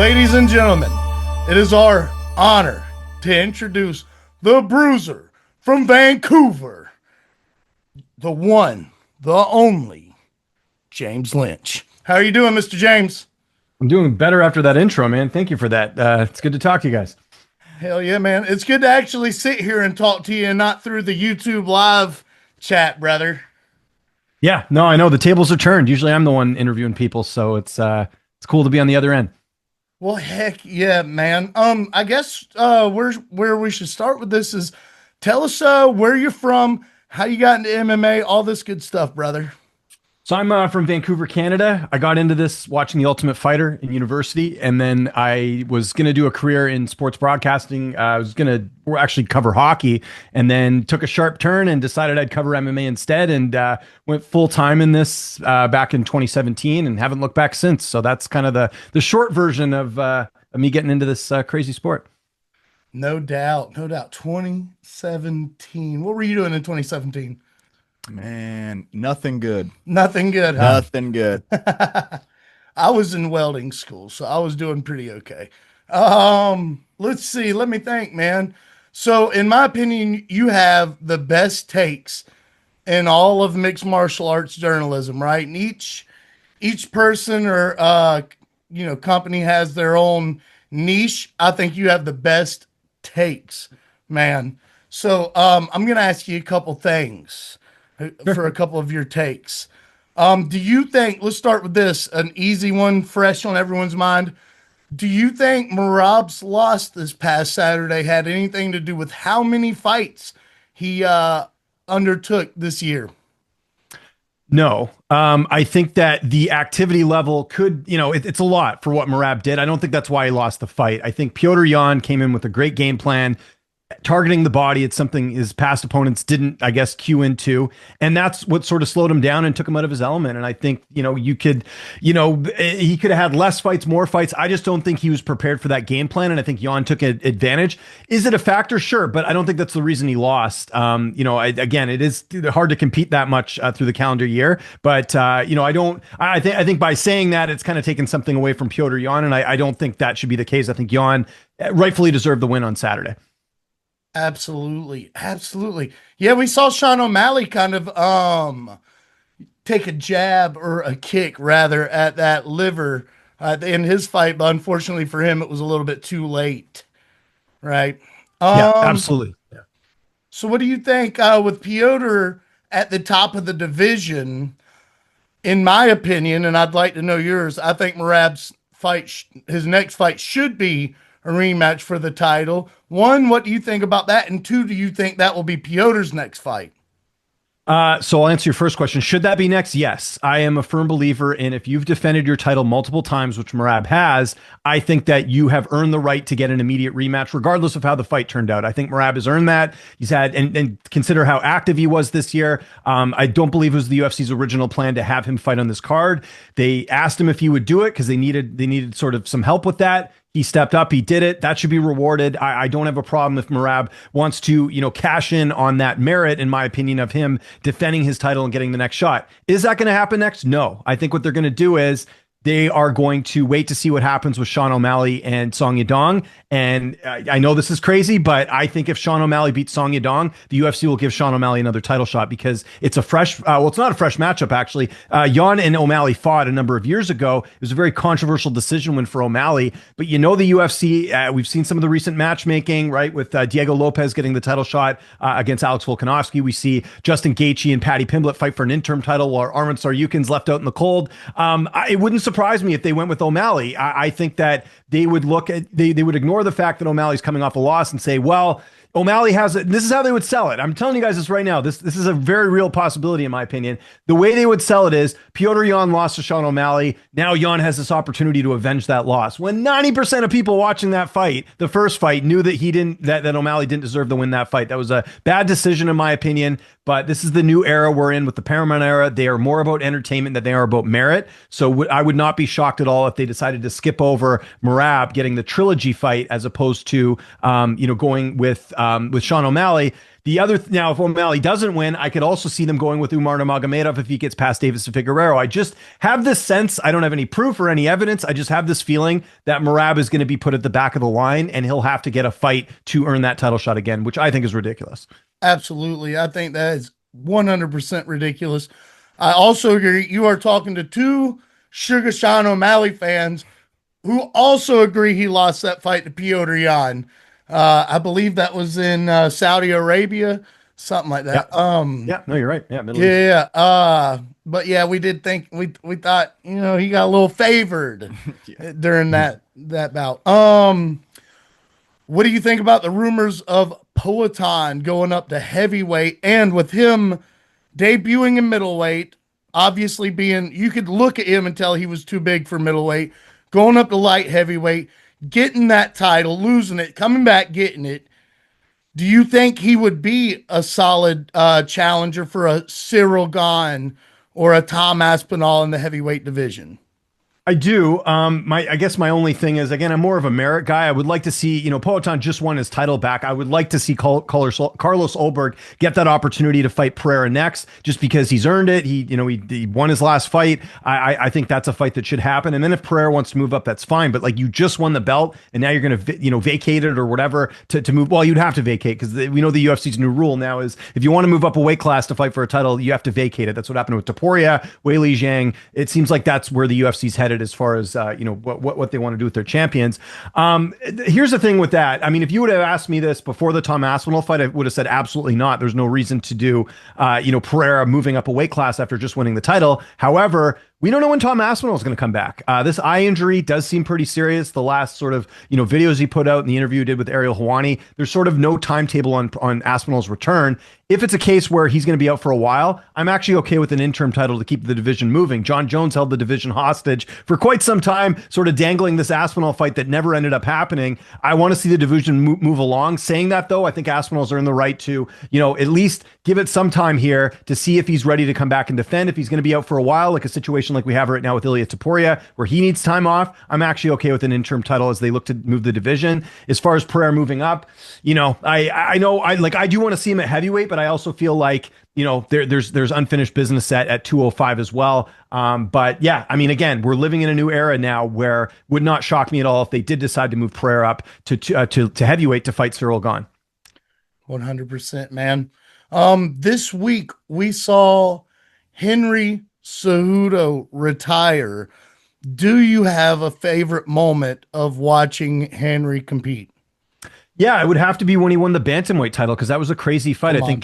Ladies and gentlemen, it is our honor to introduce the bruiser from Vancouver, the one, the only, James Lynch. How are you doing, Mr. James? I'm doing better after that intro, man. Thank you for that. It's good to talk to you guys. Hell yeah, man. It's good to actually sit here and talk to you and not through the YouTube live chat, brother. Yeah, no, I know the tables are turned. Usually I'm the one interviewing people, so it's cool to be on the other end. Well, heck yeah, man. I guess where we should start with this is tell us where you're from, how you got into MMA, all this good stuff, brother. So I'm from Vancouver, Canada. I got into this watching The Ultimate Fighter in university, and then I was going to do a career in sports broadcasting. I was going to actually cover hockey, and then took a sharp turn and decided I'd cover MMA instead, and went full time in this back in 2017, and haven't looked back since. So that's kind of the short version of me getting into this crazy sport. No doubt, no doubt. 2017. What were you doing in 2017? Man, nothing good. Nothing good, huh? Nothing good. I was in welding school, so I was doing pretty okay. Let's see. Let me think, man. So, in my opinion, you have the best takes in all of mixed martial arts journalism, right? And each person or company has their own niche. I think you have the best takes, man. So, I'm gonna ask you a couple things for a couple of your takes. Do you think, let's start with this, an easy one, fresh on everyone's mind. Do you think Merab's loss this past Saturday had anything to do with how many fights he undertook this year? No, I think that the activity level could, it's a lot for what Merab did. I don't think that's why he lost the fight. I think Petr Yan came in with a great game plan. Targeting the body, it's something his past opponents didn't, I guess, cue into. And that's what sort of slowed him down and took him out of his element. And I think, he could have had less fights, more fights. I just don't think he was prepared for that game plan. And I think Jan took advantage. Is it a factor? Sure. But I don't think that's the reason he lost. Again, it is hard to compete that much through the calendar year. But, I think by saying that, it's kind of taken something away from Petr Yan. And I don't think that should be the case. I think Jan rightfully deserved the win on Saturday. Absolutely. Absolutely. Yeah, we saw Sean O'Malley kind of take a jab or a kick rather at that liver in his fight, but unfortunately for him, it was a little bit too late. Right. Yeah, absolutely. Yeah. So what do you think with Petr at the top of the division? In my opinion, and I'd like to know yours, I think Merab's fight, his next fight should be a rematch for the title. One, what do you think about that? And two, do you think that will be Petr's next fight? So I'll answer your first question. Should that be next? Yes. I am a firm believer in if you've defended your title multiple times, which Merab has, I think that you have earned the right to get an immediate rematch, regardless of how the fight turned out. I think Merab has earned that. He's had, and consider how active he was this year. I don't believe it was the UFC's original plan to have him fight on this card. They asked him if he would do it because they needed sort of some help with that. He stepped up. He did it. That should be rewarded. I don't have a problem if Merab wants to, cash in on that merit, in my opinion, of him defending his title and getting the next shot. Is that going to happen next? No. I think what they're going to do is they are going to wait to see what happens with Sean O'Malley and Song Yadong. And I know this is crazy, but I think if Sean O'Malley beats Song Yadong, the UFC will give Sean O'Malley another title shot because it's a fresh, it's not a fresh matchup, actually. Yan and O'Malley fought a number of years ago. It was a very controversial decision win for O'Malley. But the UFC, we've seen some of the recent matchmaking, right, with Diego Lopez getting the title shot against Alex Volkanovski. We see Justin Gaethje and Paddy Pimblett fight for an interim title while Arman Tsarukyan's left out in the cold. It wouldn't surprise me if they went with O'Malley. I think that they would they would ignore the fact that O'Malley's coming off a loss and say, well, O'Malley has it. This is how they would sell it. I'm telling you guys this right now. This is a very real possibility, in my opinion. The way they would sell it is Petr Yan lost to Sean O'Malley. Now Yan has this opportunity to avenge that loss. When 90% of people watching that fight, the first fight, knew that that O'Malley didn't deserve to win that fight. That was a bad decision, in my opinion. But this is the new era we're in with the Paramount era. They are more about entertainment than they are about merit. So I would not be shocked at all if they decided to skip over Merab getting the trilogy fight as opposed to going with Sean O'Malley. Now, if O'Malley doesn't win, I could also see them going with Umar Nurmagomedov if he gets past Davis and Figueroa. I just have this sense. I don't have any proof or any evidence. I just have this feeling that Merab is going to be put at the back of the line, and he'll have to get a fight to earn that title shot again, which I think is ridiculous. Absolutely. I think that is 100% ridiculous. I also agree. You are talking to two Sugar Sean O'Malley fans who also agree he lost that fight to Piotr Jan. I believe that was in Saudi Arabia, something like that. Yeah, no, you're right. Yeah, Middle East. Yeah. But yeah, we did think we thought, he got a little favored during that bout. What do you think about the rumors of Poatan going up to heavyweight, and with him debuting in middleweight, obviously you could look at him and tell he was too big for middleweight, going up to light heavyweight, getting that title, losing it, coming back, getting it. Do you think he would be a solid challenger for a Cyril Gahn or a Tom Aspinall in the heavyweight division? I do. I guess my only thing is, again, I'm more of a merit guy. I would like to see, Poatan just won his title back. I would like to see Carlos Ulberg get that opportunity to fight Pereira next, just because he's earned it. He won his last fight. I think that's a fight that should happen. And then if Pereira wants to move up, that's fine. But like, you just won the belt, and now you're going to, vacate it or whatever to move. Well, you'd have to vacate, because we know the UFC's new rule now is if you want to move up a weight class to fight for a title, you have to vacate it. That's what happened with Topuria, Weili Zhang. It seems like that's where the UFC's headed as far as what they want to do with their champions. Here's the thing with that. I mean, if you would have asked me this before the Tom Aspinall fight, I would have said absolutely not. There's no reason to do Pereira moving up a weight class after just winning the title. However, we don't know when Tom Aspinall is going to come back. This eye injury does seem pretty serious. The last sort of videos he put out in the interview he did with Ariel Helwani, there's sort of no timetable on Aspinall's return. If it's a case where he's going to be out for a while, I'm actually okay with an interim title to keep the division moving. John Jones held the division hostage for quite some time, sort of dangling this Aspinall fight that never ended up happening. I want to see the division move along. Saying that, though, I think Aspinall's earned the right to, at least give it some time here to see if he's ready to come back and defend. If he's going to be out for a while, like a situation like we have right now with Ilia Topuria, where he needs time off, I'm actually okay with an interim title as they look to move the division. As far as Pereira moving up, I do want to see him at heavyweight, but I also feel like there's unfinished business at 205 as well. But yeah, I mean, again, we're living in a new era now where would not shock me at all if they did decide to move Pereira up to heavyweight to fight Cyril Gahn. 100%, man. This week we saw Henry Cejudo retire. Do you have a favorite moment of watching Henry compete? Yeah, it would have to be when he won the bantamweight title, because that was a crazy fight. I think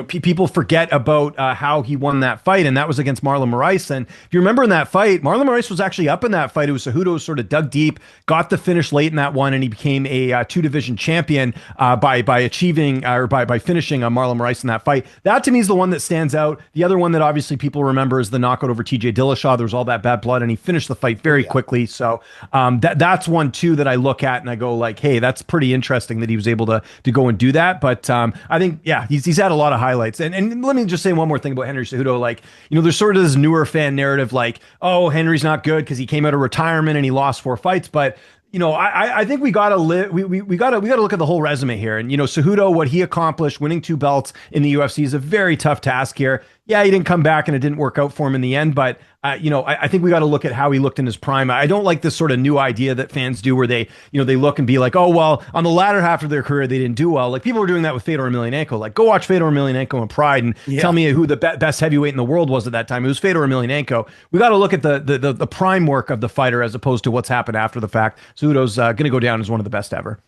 people forget about how he won that fight, and that was against Marlon Moraes. And if you remember in that fight, Marlon Moraes was actually up in that fight. It was Cejudo sort of dug deep, got the finish late in that one, and he became a two-division champion by achieving or by finishing Marlon Moraes in that fight. That to me is the one that stands out. The other one that obviously people remember is the knockout over TJ Dillashaw. There was all that bad blood, and he finished the fight very quickly. So that's one too that I look at and I go like, hey, that's pretty interesting that he was able to go and do that. But I think, yeah, he's had a lot of highlights. And let me just say one more thing about Henry Cejudo. Like, there's sort of this newer fan narrative, like, oh, Henry's not good because he came out of retirement and he lost 4 fights. But I think we gotta look at the whole resume here. And Cejudo, what he accomplished, winning 2 belts in the UFC, is a very tough task here. Yeah, he didn't come back and it didn't work out for him in the end, but I think we got to look at how he looked in his prime. I don't like this sort of new idea that fans do where they look and be like, oh, well, on the latter half of their career, they didn't do well. Like, people were doing that with Fedor Emelianenko. Like, go watch Fedor Emelianenko in Pride and tell me who the best heavyweight in the world was at that time. It was Fedor Emelianenko. We got to look at the prime work of the fighter as opposed to what's happened after the fact. Cejudo's going to go down as one of the best ever.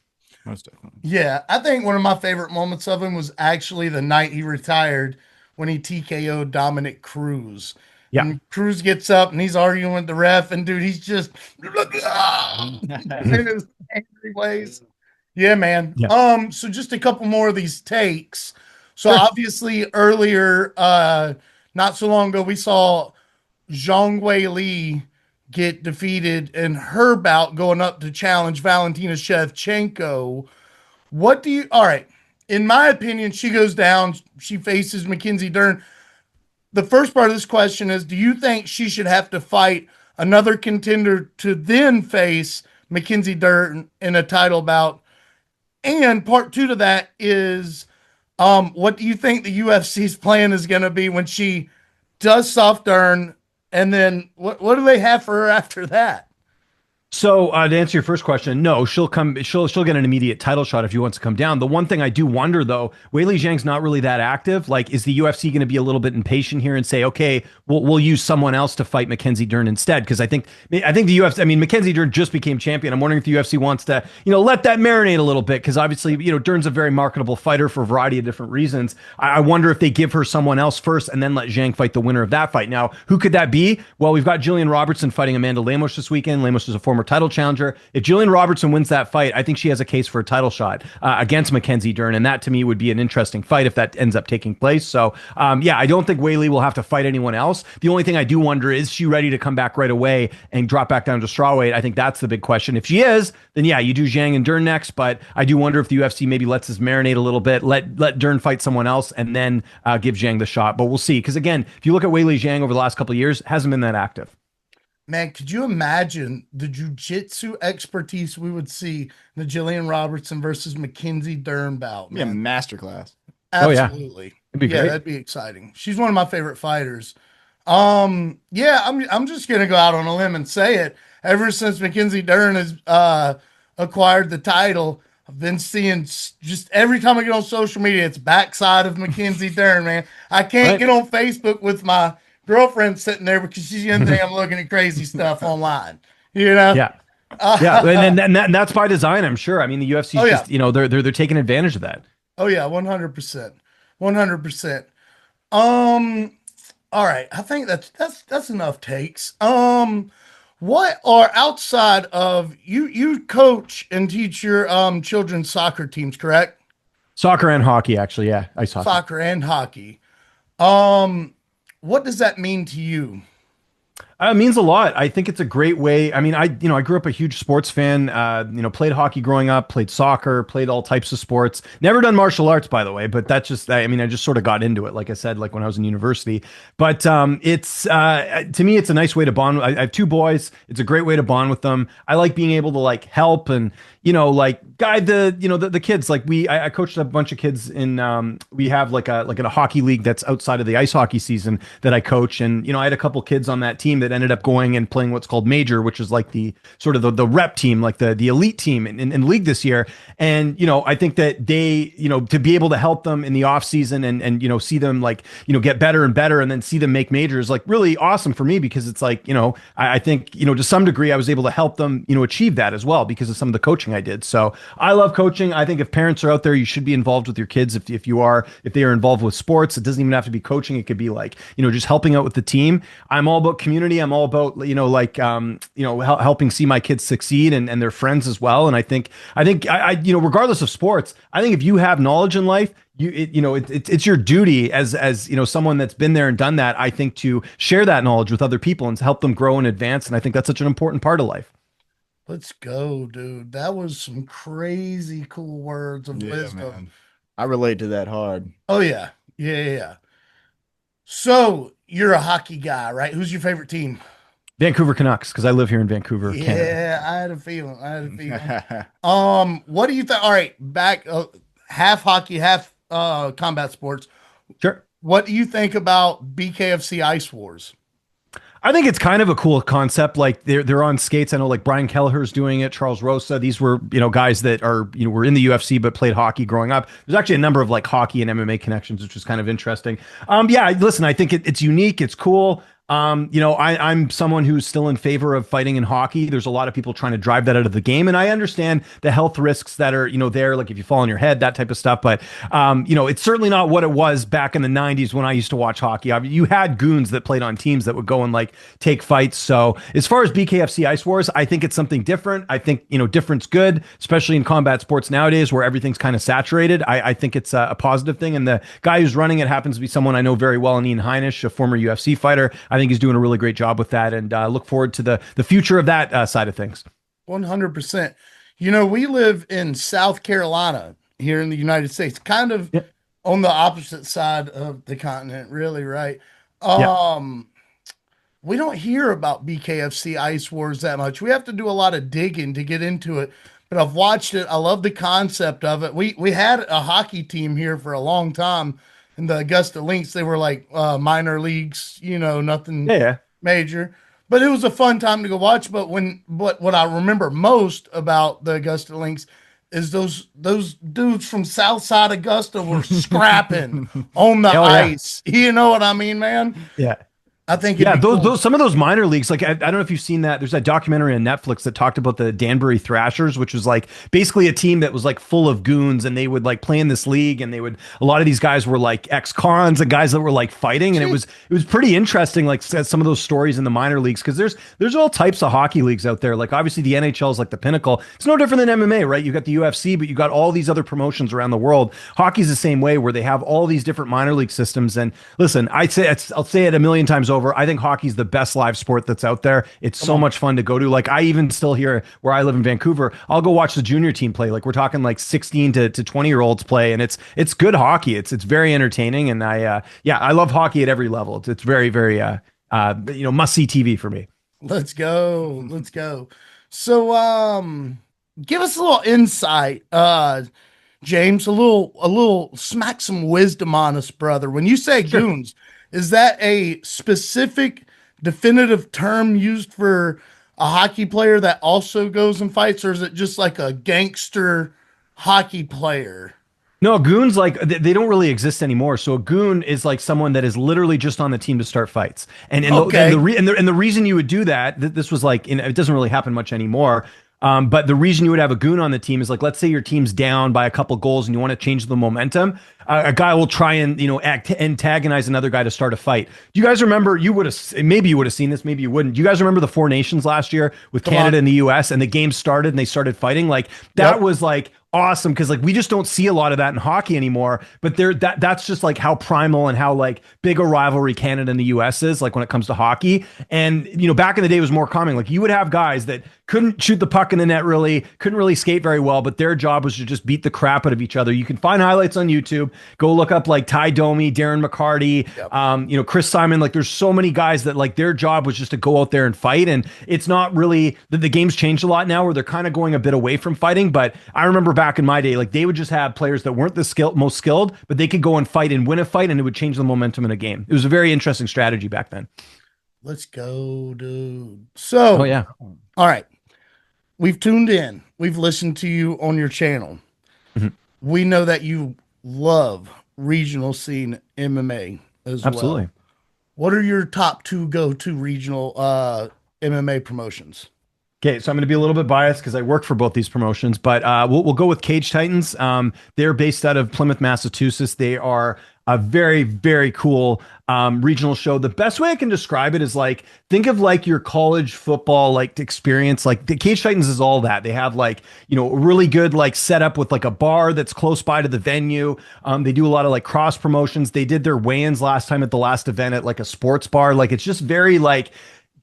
Most definitely. Yeah, I think one of my favorite moments of him was actually the night he retired when he TKO'd Dominic Cruz. Yeah. And Cruz gets up and he's arguing with the ref, and dude, he's just in his angry ways. Yeah, man. Yeah. So just a couple more of these takes. So obviously earlier, not so long ago, we saw Zhang Weili get defeated in her bout going up to challenge Valentina Shevchenko. All right. In my opinion, she goes down. She faces Mackenzie Dern. The first part of this question is, do you think she should have to fight another contender to then face Mackenzie Dern in a title bout? And part 2 to that is, What do you think the UFC's plan is going to be when she does soft earn, and then what do they have for her after that? So to answer your first question, no, she'll come. She'll get an immediate title shot if she wants to come down. The one thing I do wonder though, Weili Zhang's not really that active. Like, is the UFC going to be a little bit impatient here and say, okay, we'll use someone else to fight Mackenzie Dern instead? Because I think the UFC. I mean, Mackenzie Dern just became champion. I'm wondering if the UFC wants to let that marinate a little bit because obviously Dern's a very marketable fighter for a variety of different reasons. I wonder if they give her someone else first and then let Zhang fight the winner of that fight. Now, who could that be? Well, we've got Jillian Robertson fighting Amanda Lemos this weekend. Lemos is a former title challenger. If Jillian Robertson wins that fight, I think she has a case for a title shot against Mackenzie Dern, and that to me would be an interesting fight if that ends up taking place. So, yeah, I don't think Weili will have to fight anyone else. The only thing I do wonder is she ready to come back right away and drop back down to strawweight? I think that's the big question. If she is, then yeah, you do Zhang and Dern next. But I do wonder if the UFC maybe lets this marinate a little bit, let Dern fight someone else, and then give Zhang the shot. But we'll see. Because again, if you look at Weili Zhang over the last couple of years, hasn't been that active. Man, could you imagine the jujitsu expertise we would see in the Jillian Robertson versus Mackenzie Dern bout, Yeah, man? masterclass. Oh yeah, Absolutely. it'd be Yeah, great. that'd be exciting. She's one of my favorite fighters. Yeah, I'm just gonna go out on a limb and say it. Ever since Mackenzie Dern has acquired the title, I've been seeing just every time I get on social media, it's backside of Mackenzie Dern, man. I can't Right. get on Facebook with my girlfriend sitting there because she's gonna think I'm looking at crazy stuff online. You know? Yeah. Yeah, and that's by design, I'm sure. I mean, the UFC's Oh yeah. just, they're taking advantage of that. Oh yeah, 100%. 100%. Um, all right. I think that's enough takes. What are outside of you coach and teach your children's soccer teams, correct? Soccer and hockey, actually, yeah, ice hockey. Soccer and hockey. Um, what does that mean to you? It means a lot. I think it's a great way. I mean, I grew up a huge sports fan. Played hockey growing up, played soccer, played all types of sports. Never done martial arts, by the way, but that's just, I mean, I just sort of got into it, like I said, like when I was in university. But it's to me, it's a nice way to bond. I have two boys. It's a great way to bond with them. I like being able to like help and like guide the kids. Like I coached a bunch of kids in we have like a hockey league that's outside of the ice hockey season that I coach, and I had a couple kids on that team that ended up going and playing what's called major, which is like the sort of the rep team, like the elite team in league this year. And I think that they to be able to help them in the off season and see them like get better and better, and then see them make majors, like really awesome for me, because it's like I think to some degree I was able to help them achieve that as well because of some of the coaching I did. So I love coaching. I think if parents are out there, you should be involved with your kids. If they are involved with sports, it doesn't even have to be coaching. It could be like just helping out with the team. I'm all about community. I'm all about helping see my kids succeed and their friends as well. And I regardless of sports, I think if you have knowledge in life, it's your duty as someone that's been there and done that, I think, to share that knowledge with other people and to help them grow and advance. And I think that's such an important part of life. Let's go, dude. That was some crazy cool words of Yeah, wisdom. man. I relate to that hard. Oh yeah. Yeah, yeah, yeah. So you're a hockey guy, right? Who's your favorite team? Vancouver Canucks, because I live here in Vancouver, Canada. Yeah, I had a feeling. I had a feeling. What do you think? All right, back half hockey, half combat sports. Sure. What do you think about BKFC Ice Wars? I think it's kind of a cool concept. Like they're on skates. I know like Brian Kelleher's doing it, Charles Rosa. These were, guys that are, were in the UFC but played hockey growing up. There's actually a number of like hockey and MMA connections, which is kind of interesting. Yeah, listen, I think it's unique. It's cool. I'm someone who's still in favor of fighting in hockey. There's a lot of people trying to drive that out of the game, and I understand the health risks that are, there, like if you fall on your head, that type of stuff. But, it's certainly not what it was back in the '90s when I used to watch hockey. You had goons that played on teams that would go and like take fights. So as far as BKFC Ice Wars, I think it's something different. I think, different's good, especially in combat sports nowadays where everything's kind of saturated. I think it's a positive thing. And the guy who's running it happens to be someone I know very well, Ian Heinisch, a former UFC fighter. I think he's doing a really great job with that, and look forward to the future of that side of things. 100%. We live in South Carolina here in the United States, kind of Yeah. on the opposite side of the continent, really, right? Yeah. We don't hear about BKFC Ice Wars that much. We have to do a lot of digging to get into it. but I've watched it. I love the concept of it. We had a hockey team here for a long time in the Augusta Lynx. They were like minor leagues, nothing Yeah, yeah. major. But it was a fun time to go watch. But what I remember most about the Augusta Lynx is those dudes from Southside Augusta were scrapping on the Oh yeah. ice. You know what I mean, man? Yeah. I think it'd Yeah, be cool. those some of those minor leagues, like I don't know if you've seen that. There's that documentary on Netflix that talked about the Danbury Thrashers, which was like basically a team that was like full of goons, and they would like play in this league, and they would a lot of these guys were like ex-cons and guys that were like fighting, and it was pretty interesting, like some of those stories in the minor leagues, because there's all types of hockey leagues out there. Like obviously the NHL is like the pinnacle. It's no different than MMA, right? You got the UFC, but you got all these other promotions around the world. Hockey's the same way, where they have all these different minor league systems. And listen, I'll say it a million times over. I think hockey's the best live sport that's out there. It's Come so on. much fun to go to. Like I even still here where I live in Vancouver, I'll go watch the junior team play. Like we're talking like 16 to 20-year-olds play, and it's good hockey. It's very entertaining, and I love hockey at every level. It's very very must see TV for me. Let's go. Let's go. So give us a little insight, James, a little smack some wisdom on us, brother. When you say Sure. goons, is that a specific definitive term used for a hockey player that also goes and fights, or is it just like a gangster hockey player? No, goons like they don't really exist anymore. So a goon is like someone that is literally just on the team to start fights. Okay. And the reason you would do that, this was like it doesn't really happen much anymore. But the reason you would have a goon on the team is like, let's say your team's down by a couple goals and you want to change the momentum. A guy will try and antagonize another guy to start a fight. Do you guys remember? Maybe you would have seen this, maybe you wouldn't. Do you guys remember the Four Nations last year with Come on. Canada and the U.S. and the game started and they started fighting? Like that Yep. was like awesome because like we just don't see a lot of that in hockey anymore. But that's just like how primal and how like big a rivalry Canada and the US is like when it comes to hockey. And back in the day it was more common. Like you would have guys that couldn't shoot the puck in the net really, couldn't really skate very well, but their job was to just beat the crap out of each other. You can find highlights on YouTube. Go look up like Ty Domi, Darren McCarty, Yep. Chris Simon. Like there's so many guys that like their job was just to go out there and fight. And it's not really the game's changed a lot now where they're kind of going a bit away from fighting. But I remember back in my day, like they would just have players that weren't the most skilled, but they could go and fight and win a fight, and it would change the momentum in a game. It was a very interesting strategy back then. Let's go, dude. Oh So, yeah. all right. We've tuned in. We've listened to you on your channel. Mhm. We know that you love regional scene MMA as well. Absolutely. What are your top two go-to regional MMA promotions? Okay, so I'm going to be a little bit biased because I work for both these promotions, but we'll go with Cage Titans. They're based out of Plymouth, Massachusetts. They are a very, very cool regional show. The best way I can describe it is like, think of like your college football like experience. Like the Cage Titans is all that. They have like, a really good like setup with like a bar that's close by to the venue. They do a lot of like cross promotions. They did their weigh-ins last time at the last event at like a sports bar. Like it's just very like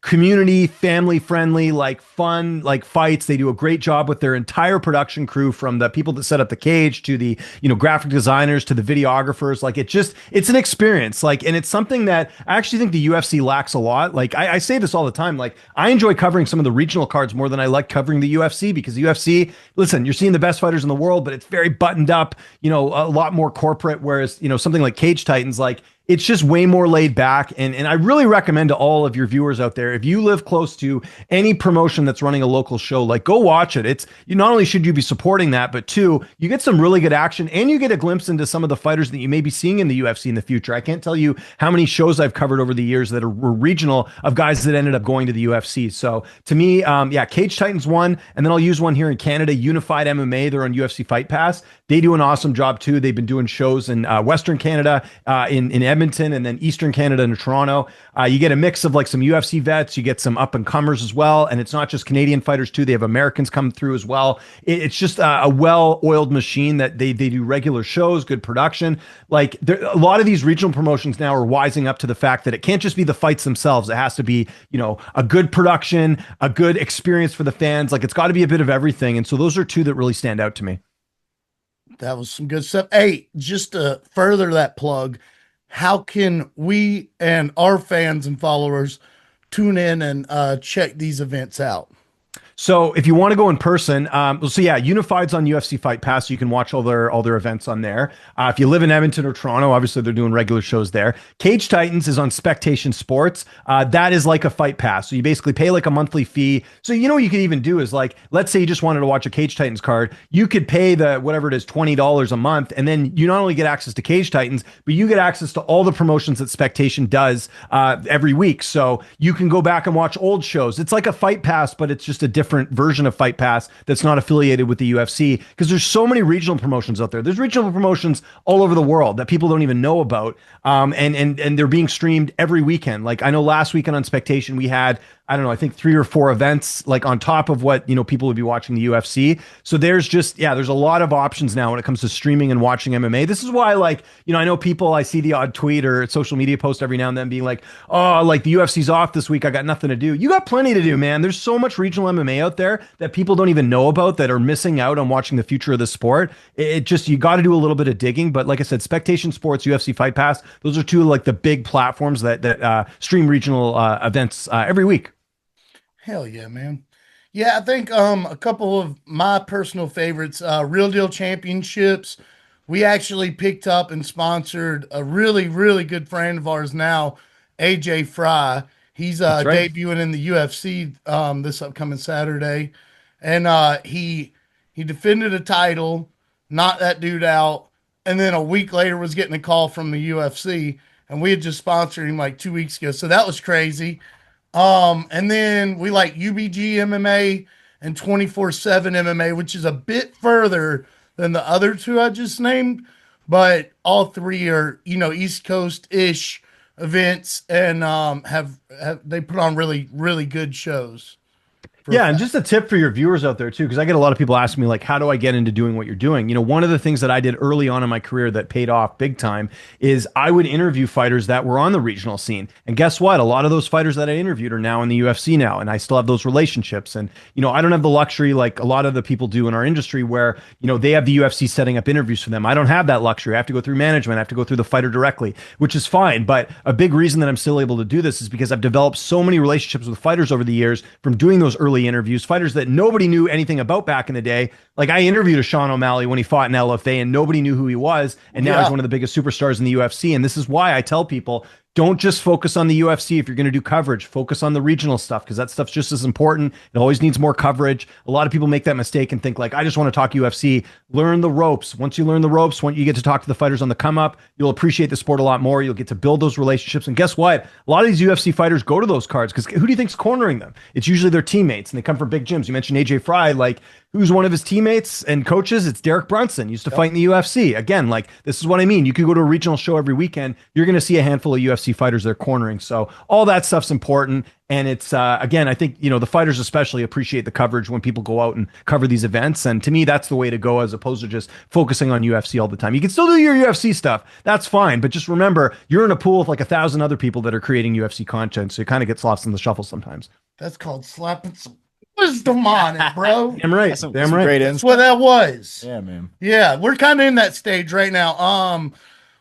community, family friendly, like fun, like fights. They do a great job with their entire production crew, from the people that set up the cage to the, graphic designers to the videographers. Like it's an experience. Like, and it's something that I actually think the UFC lacks a lot. Like I say this all the time. Like I enjoy covering some of the regional cards more than I like covering the UFC, because the UFC, listen, you're seeing the best fighters in the world, but it's very buttoned up, a lot more corporate. Whereas, something like Cage Titans, like it's just way more laid back. And I really recommend to all of your viewers out there, if you live close to any promotion that's running a local show, like go watch it. It's not only should you be supporting that, but two, you get some really good action and you get a glimpse into some of the fighters that you may be seeing in the UFC in the future. I can't tell you how many shows I've covered over the years that were regional of guys that ended up going to the UFC. So to me, Cage Titans one, and then I'll use one here in Canada, Unified MMA. They're on UFC Fight Pass. They do an awesome job too. They've been doing shows in Western Canada, in Edmonton, and then Eastern Canada and Toronto. You get a mix of like some UFC vets, you get some up and comers as well, and it's not just Canadian fighters too. They have Americans come through as well. It's just a well-oiled machine that they do regular shows, good production. Like a lot of these regional promotions now are wising up to the fact that it can't just be the fights themselves. It has to be a good production, a good experience for the fans. Like it's got to be a bit of everything. And so those are two that really stand out to me. That was some good stuff. Hey, just to further that plug, how can we and our fans and followers tune in and check these events out? So if you want to go in person, so yeah, Unified's on UFC Fight Pass. So you can watch all their events on there. If you live in Edmonton or Toronto, obviously they're doing regular shows there. Cage Titans is on Spectation Sports. That is like a Fight Pass. So you basically pay like a monthly fee. So you know what you could even do is like, let's say you just wanted to watch a Cage Titans card, you could pay the whatever it is, $20 a month, and then you not only get access to Cage Titans, but you get access to all the promotions that Spectation does every week. So you can go back and watch old shows. It's like a Fight Pass, but it's just a different version of Fight Pass that's not affiliated with the UFC because there's so many regional promotions out there. There's regional promotions all over the world that people don't even know about, and they're being streamed every weekend. Like I know last weekend on Spectation we had, I don't know, I think 3 or 4 events like on top of what, people would be watching the UFC. So there's a lot of options now when it comes to streaming and watching MMA. This is why, like, I know people, I see the odd tweet or social media post every now and then being like, oh, like the UFC's off this week, I got nothing to do. You got plenty to do, man. There's so much regional MMA out there that people don't even know about that are missing out on watching the future of the sport. It just, you got to do a little bit of digging. But like I said, Spectation Sports, UFC Fight Pass, those are two of like the big platforms that stream regional events every week. Hell yeah, man. Yeah, I think a couple of my personal favorites, Real Deal Championships. We actually picked up and sponsored a really, really good friend of ours now, AJ Fry. He's That's right. debuting in the UFC this upcoming Saturday. And he defended a title, knocked that dude out, and then a week later was getting a call from the UFC. And we had just sponsored him like 2 weeks ago. So that was crazy. And then we like UBG MMA and 24/7 MMA, which is a bit further than the other two I just named, but all three are, East Coast ish events and have they put on really, really good shows for a Yeah, and fact. just a tip for your viewers out there too, because I get a lot of people asking me like, how do I get into doing what you're doing? One of the things that I did early on in my career that paid off big time is I would interview fighters that were on the regional scene. And guess what? A lot of those fighters that I interviewed are now in the UFC now, and I still have those relationships. And I don't have the luxury like a lot of the people do in our industry where, they have the UFC setting up interviews for them. I don't have that luxury. I have to go through management, I have to go through the fighter directly, which is fine. But a big reason that I'm still able to do this is because I've developed so many relationships with fighters over the years from doing those early interviews, fighters that nobody knew anything about back in the day. Like I interviewed a Sean O'Malley when he fought in LFA and nobody knew who he was. And now he's Yeah, one of the biggest superstars in the UFC. And this is why I tell people, don't just focus on the UFC if you're going to do coverage. Focus on the regional stuff because that stuff's just as important. It always needs more coverage. A lot of people make that mistake and think like, I just want to talk UFC. Learn the ropes. Once you learn the ropes, once you get to talk to the fighters on the come up, you'll appreciate the sport a lot more. You'll get to build those relationships. And guess what? A lot of these UFC fighters go to those cards because who do you think's cornering them? It's usually their teammates, and they come from big gyms. You mentioned AJ Fry, like who's one of his teammates and coaches? It's Derek Brunson, used to fight in the UFC. Again, like this is what I mean. You could go to a regional show every weekend. You're going to see a handful of UFC fighters they're cornering. So all that stuff's important. And it's, again, I think, the fighters especially appreciate the coverage when people go out and cover these events. And to me, that's the way to go as opposed to just focusing on UFC all the time. You can still do your UFC stuff. That's fine. But just remember, you're in a pool with like 1,000 other people that are creating UFC content. So it kind of gets lost in the shuffle sometimes. that's called slapping some wisdom on it, bro. Damn right. That's some, Damn some right. great That's insight. what that was. Yeah, man. Yeah, we're kind of in that stage right now.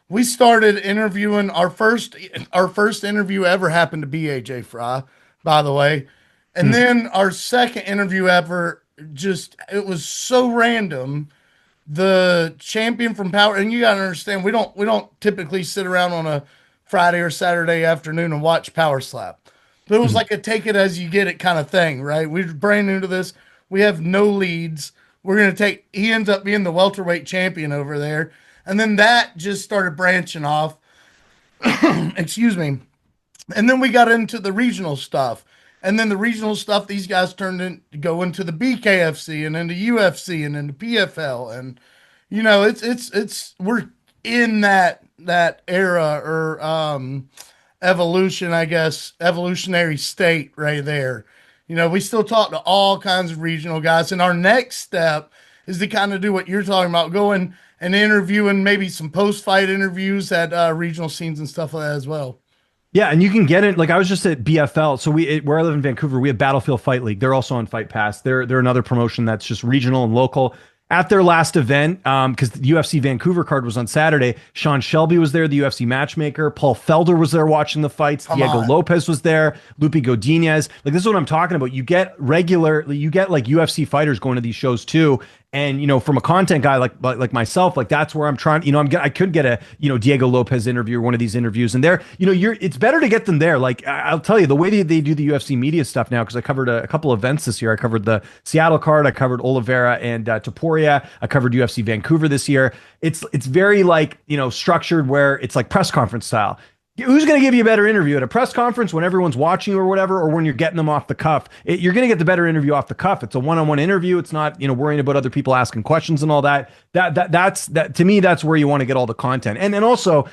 We started interviewing our first interview ever happened to be AJ Fry, by the way. And then our second interview ever just it was so random. The champion from Power, and you gotta understand, we don't typically sit around on a Friday or Saturday afternoon and watch Power Slap. But it was like a take it as you get it kind of thing, right? We're brand new to this. We have no leads. We're gonna take. He ends up being the welterweight champion over there, and then that just started branching off. Excuse me. And then we got into the regional stuff. And then the regional stuff, these guys turned in go into the BKFC and into UFC and into PFL. And it's we're in that era or evolution, I guess, evolutionary state right there. We still talk to all kinds of regional guys. And our next step is to kind of do what you're talking about, going and interviewing maybe some post-fight interviews at regional scenes and stuff like that as well. Yeah, and you can get it. Like I was just at BFL, so where I live in Vancouver, we have Battlefield Fight League. They're also on Fight Pass. They're another promotion that's just regional and local. at their last event, because the UFC Vancouver card was on Saturday. Sean Shelby was there, the UFC matchmaker. Paul Felder was there watching the fights. Come Diego on. Lopez was there. Lupe Godinez. Like, this is what I'm talking about. You get like UFC fighters going to these shows too. And from a content guy like myself, like that's where I'm trying. I could get a Diego Lopez interview or one of these interviews, and there, it's better to get them there. Like, I'll tell you, the way they do the UFC media stuff now, because I covered a couple events this year. I covered the Seattle card, I covered Oliveira and Topuria, I covered UFC Vancouver this year. It's very like structured, where it's like press conference style. Who's going to give you a better interview at a press conference when everyone's watching or whatever, or when you're getting them off the cuff? You're going to get the better interview off the cuff. It's a one-on-one interview. It's not, worrying about other people asking questions and all that. That's to me, that's where you want to get all the content. And also,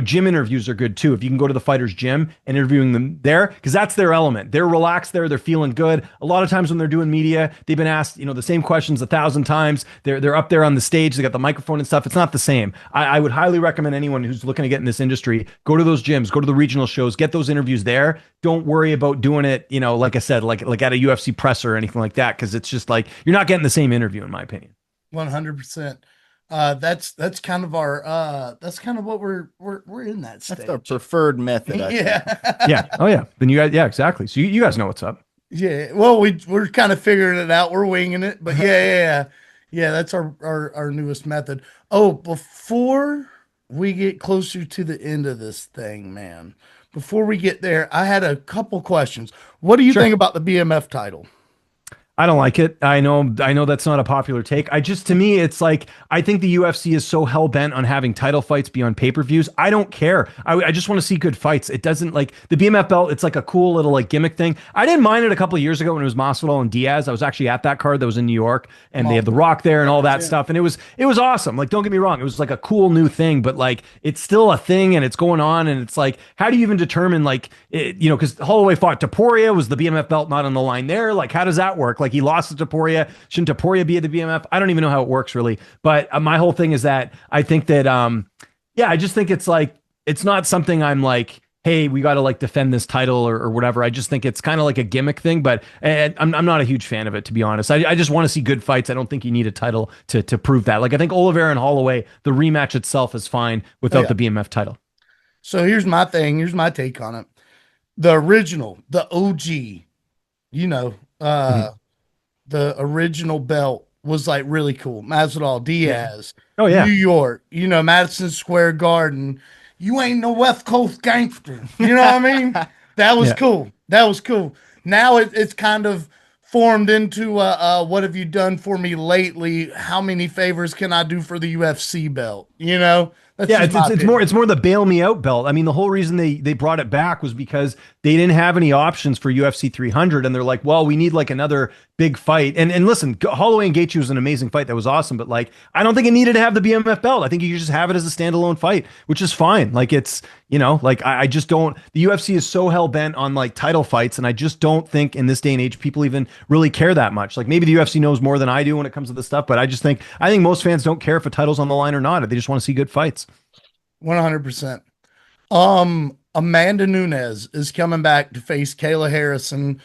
gym interviews are good too. If you can go to the fighter's gym and interviewing them there, because that's their element. They're relaxed there. They're feeling good. A lot of times when they're doing media, they've been asked, the same questions 1,000 times. They're up there on the stage. They got the microphone and stuff. It's not the same. I would highly recommend anyone who's looking to get in this industry, go to those gyms, go to the regional shows, get those interviews there. Don't worry about doing it, like I said, like at a UFC presser or anything like that, because it's just like you're not getting the same interview, in my opinion. 100%. That's kind of our that's kind of what we're in that stage. That's our preferred method. I think. Yeah. Yeah. Oh yeah. Then you guys, yeah, exactly. So you guys know what's up. Yeah. Well, we're kind of figuring it out. We're winging it, but yeah. That's our newest method. Oh, before we get closer to the end of this thing, man, before we get there, I had a couple questions. What do you think about the BMF title? I don't like it. I know that's not a popular take. To me, it's like, I think the UFC is so hell bent on having title fights be on pay-per-views. I don't care. I just want to see good fights. It doesn't, like the BMF belt. It's like a cool little like gimmick thing. I didn't mind it a couple of years ago when it was Masvidal and Diaz. I was actually at that card that was in New York, and they had The Rock there and all that stuff. And it was awesome. Like, don't get me wrong. It was like a cool new thing, but like, it's still a thing and it's going on. And it's like, how do you even determine because Holloway fought Topuria, was the BMF belt not on the line there? Like, how does that work? Like, he lost to Topuria. Shouldn't Topuria be at the BMF? I don't even know how it works really. But my whole thing is that I think that, I just think it's like, it's not something I'm like, hey, we got to like defend this title or whatever. I just think it's kind of like a gimmick thing, but I'm not a huge fan of it, to be honest. I just want to see good fights. I don't think you need a title to prove that. Like, I think Oliveira and Holloway, the rematch itself is fine without the BMF title. So here's my thing. Here's my take on it. The original, the OG, the original belt was like really cool. Masvidal, Diaz, Oh yeah, New York, Madison Square Garden. You ain't no West Coast gangster. You know what I mean? That was cool. That was cool. Now it's kind of formed into what have you done for me lately? How many favors can I do for the UFC belt? That's it's more the bail me out belt. I mean, the whole reason they brought it back was because they didn't have any options for UFC 300, and they're like, well, we need like another big fight. And listen, Holloway and Gaethje was an amazing fight. That was awesome, but like, I don't think it needed to have the BMF belt. I think you could just have it as a standalone fight, which is fine. Like, it's I just don't. The UFC is so hell bent on like title fights, and I just don't think in this day and age people even really care that much. Like, maybe the UFC knows more than I do when it comes to this stuff, but I think most fans don't care if a title's on the line or not. They just want to see good fights. 100%. Amanda Nunes is coming back to face Kayla Harrison.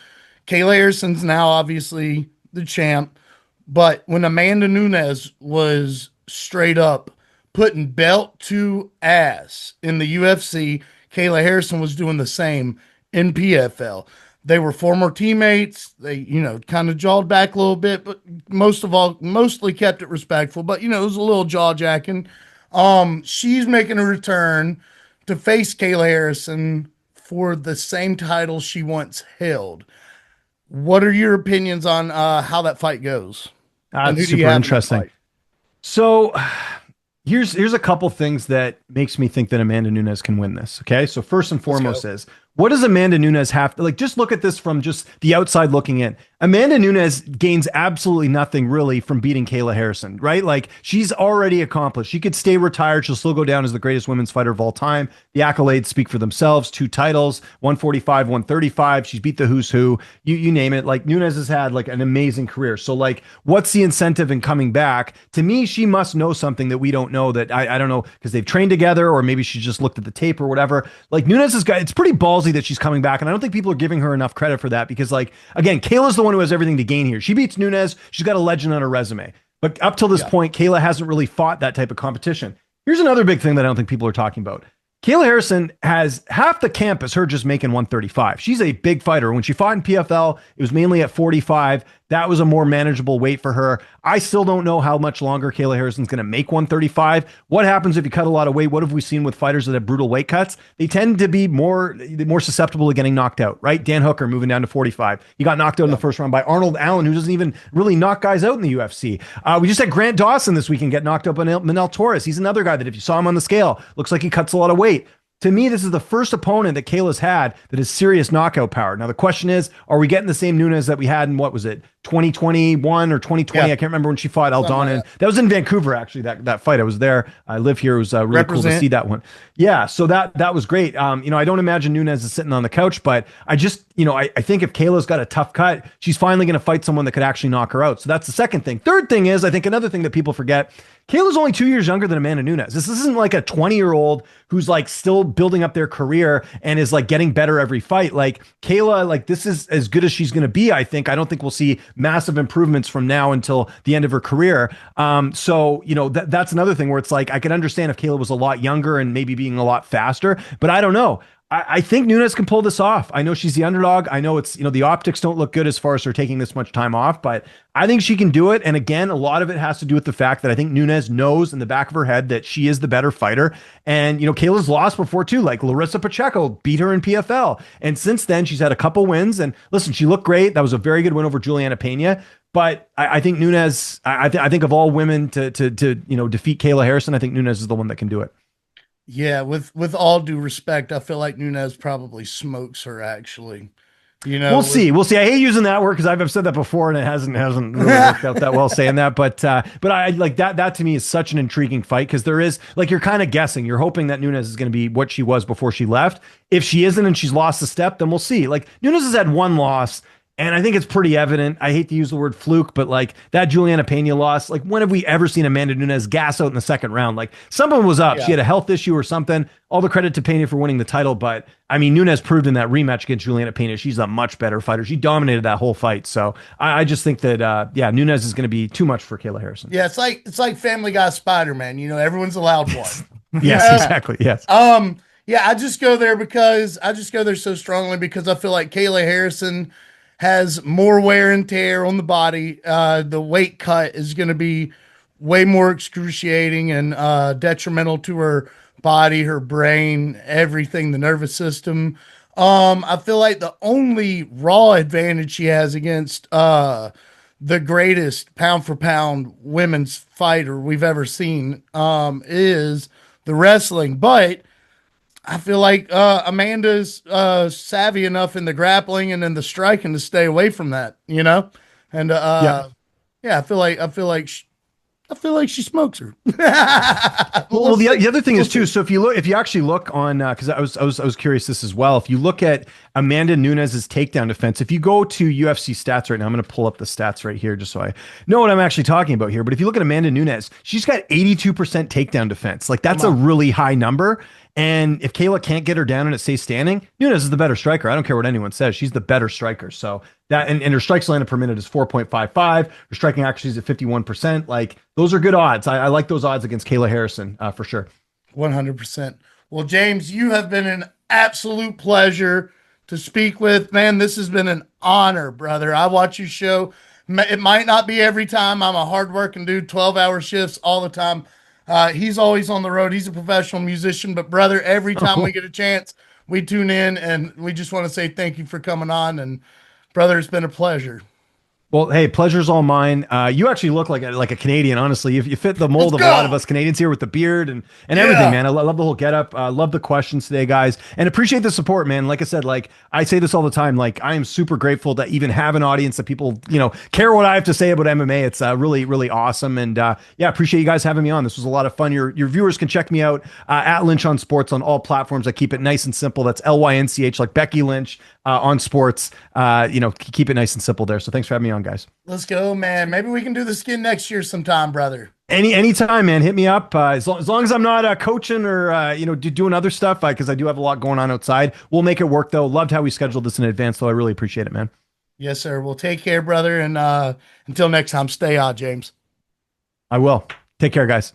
Kayla Harrison's now obviously the champ, but when Amanda Nunes was straight up putting belt to ass in the UFC, Kayla Harrison was doing the same in PFL. They were former teammates. They, kind of jawed back a little bit, but mostly kept it respectful. But, it was a little jaw jacking. She's making a return to face Kayla Harrison for the same title she once held. What are your opinions on how that fight goes? That's super interesting. So here's a couple things that makes me think that Amanda Nunes can win this. Okay. So first and foremost is, what does Amanda Nunes have to, like, just look at this from just the outside looking in. Amanda Nunes gains absolutely nothing really from beating Kayla Harrison, right? Like, she's already accomplished. She could stay retired. She'll still go down as the greatest women's fighter of all time. The accolades speak for themselves. 2 titles, 145, 135. She's beat the who's who. You name it. Like, Nunes has had like an amazing career. So like, what's the incentive in coming back? To me, she must know something that we don't know, that I don't know, because they've trained together, or maybe she just looked at the tape or whatever. Like, Nunes has got, it's pretty ballsy that she's coming back, and I don't think people are giving her enough credit for that, because like, again, Kayla's the one who has everything to gain here. She beats Nunes. She's got a legend on her resume. But up till this Yeah. point, Kayla hasn't really fought that type of competition. Here's another big thing that I don't think people are talking about. Kayla Harrison has half the campus, her just making 135. She's a big fighter. When she fought in PFL, it was mainly at 45. That was a more manageable weight for her. I still don't know how much longer Kayla Harrison's going to make 135. What happens if you cut a lot of weight? What have we seen with fighters that have brutal weight cuts? They tend to be more susceptible to getting knocked out, right? Dan Hooker moving down to 45. He got knocked out in the first round by Arnold Allen, who doesn't even really knock guys out in the UFC. We just had Grant Dawson this weekend get knocked up by Manel Torres. He's another guy that if you saw him on the scale, looks like he cuts a lot of weight. To me, this is the first opponent that Kayla's had that has serious knockout power. Now, the question is, are we getting the same Nunes that we had in, what was it, 2021 or 2020? Yeah. I can't remember when she fought Aldana. Like that was in Vancouver, actually, that fight. I was there. I live here. It was really cool to see that one. Yeah, so that was great. I don't imagine Nunes is sitting on the couch, but I just, I think if Kayla's got a tough cut, she's finally going to fight someone that could actually knock her out. So that's the second thing. Third thing is, I think another thing that people forget, Kayla's only 2 years younger than Amanda Nunes. This isn't like a 20-year-old who's like still building up their career and is like getting better every fight. Like Kayla, like this is as good as she's going to be, I think. I don't think we'll see massive improvements from now until the end of her career. So, that's another thing where it's like, I could understand if Kayla was a lot younger and maybe being a lot faster, but I don't know. I think Nunes can pull this off. I know she's the underdog. I know it's, the optics don't look good as far as her taking this much time off, but I think she can do it. And again, a lot of it has to do with the fact that I think Nunes knows in the back of her head that she is the better fighter. And, Kayla's lost before too, like Larissa Pacheco beat her in PFL. And since then she's had a couple wins and listen, she looked great. That was a very good win over Juliana Pena. But I think Nunes, I think of all women to defeat Kayla Harrison, I think Nunes is the one that can do it. Yeah, with all due respect, I feel like Nunes probably smokes her actually. We'll see. We'll see. I hate using that word because I've said that before and it hasn't really worked out that well saying that. But I like that. That to me is such an intriguing fight because there is like you're kind of guessing. You're hoping that Nunes is going to be what she was before she left. If she isn't and she's lost a step, then we'll see. Like Nunes has had one loss. And I think it's pretty evident. I hate to use the word fluke, but like that Juliana Pena loss, like when have we ever seen Amanda Nunes gas out in the second round? Like someone was up. Yeah. She had a health issue or something. All the credit to Pena for winning the title. But I mean, Nunes proved in that rematch against Juliana Pena, she's a much better fighter. She dominated that whole fight. So I just think that, Nunes is going to be too much for Kayla Harrison. Yeah, it's like Family Guy Spider-Man. Everyone's allowed one. Yes, exactly. Yes. Yeah, I just go there so strongly because I feel like Kayla Harrison has more wear and tear on the body. The weight cut is going to be way more excruciating and detrimental to her body, her brain, everything, the nervous system. I feel like the only raw advantage she has against the greatest pound for pound women's fighter we've ever seen is the wrestling. But I feel like Amanda's savvy enough in the grappling and in the striking to stay away from that, And I feel like she smokes her. Well, the other thing is too. So if you actually look on, because I was curious this as well. If you look at Amanda Nunes's takedown defense, if you go to UFC stats right now, I'm going to pull up the stats right here just so I know what I'm actually talking about here. But if you look at Amanda Nunes, she's got 82% takedown defense. Like that's a really high number. And if Kayla can't get her down and it stays standing, Nunes is the better striker. I don't care what anyone says. She's the better striker. So that, and her strikes landed per minute is 4.55. Her striking accuracy is at 51%. Like those are good odds. I like those odds against Kayla Harrison for sure. 100%. Well, James, you have been an absolute pleasure to speak with. Man, this has been an honor, brother. I watch your show. It might not be every time. I'm a hardworking dude, 12-hour shifts all the time. He's always on the road. He's a professional musician, but brother, every time we get a chance, we tune in and we just want to say thank you for coming on. And brother, it's been a pleasure. Well, hey, pleasure's all mine. You actually look like a Canadian, honestly. You fit the mold of a lot of us Canadians here with the beard and everything, man. I love the whole getup. Love the questions today, guys, and appreciate the support, man. Like I said, like I say this all the time. Like I am super grateful to even have an audience that people, care what I have to say about MMA. It's really, really awesome, and appreciate you guys having me on. This was a lot of fun. Your viewers can check me out at Lynch on Sports on all platforms. I keep it nice and simple. That's LYNCH, like Becky Lynch on Sports. Keep it nice and simple there. So thanks for having me on, guys. Let's go, man. Maybe we can do this again next year sometime, brother. Anytime, man. Hit me up. As long as I'm not coaching or doing other stuff, because I do have a lot going on outside. We'll make it work, though. Loved how we scheduled this in advance, though. I really appreciate it, man. Yes, sir. Well, take care, brother. And until next time, stay hot, James. I will. Take care, guys.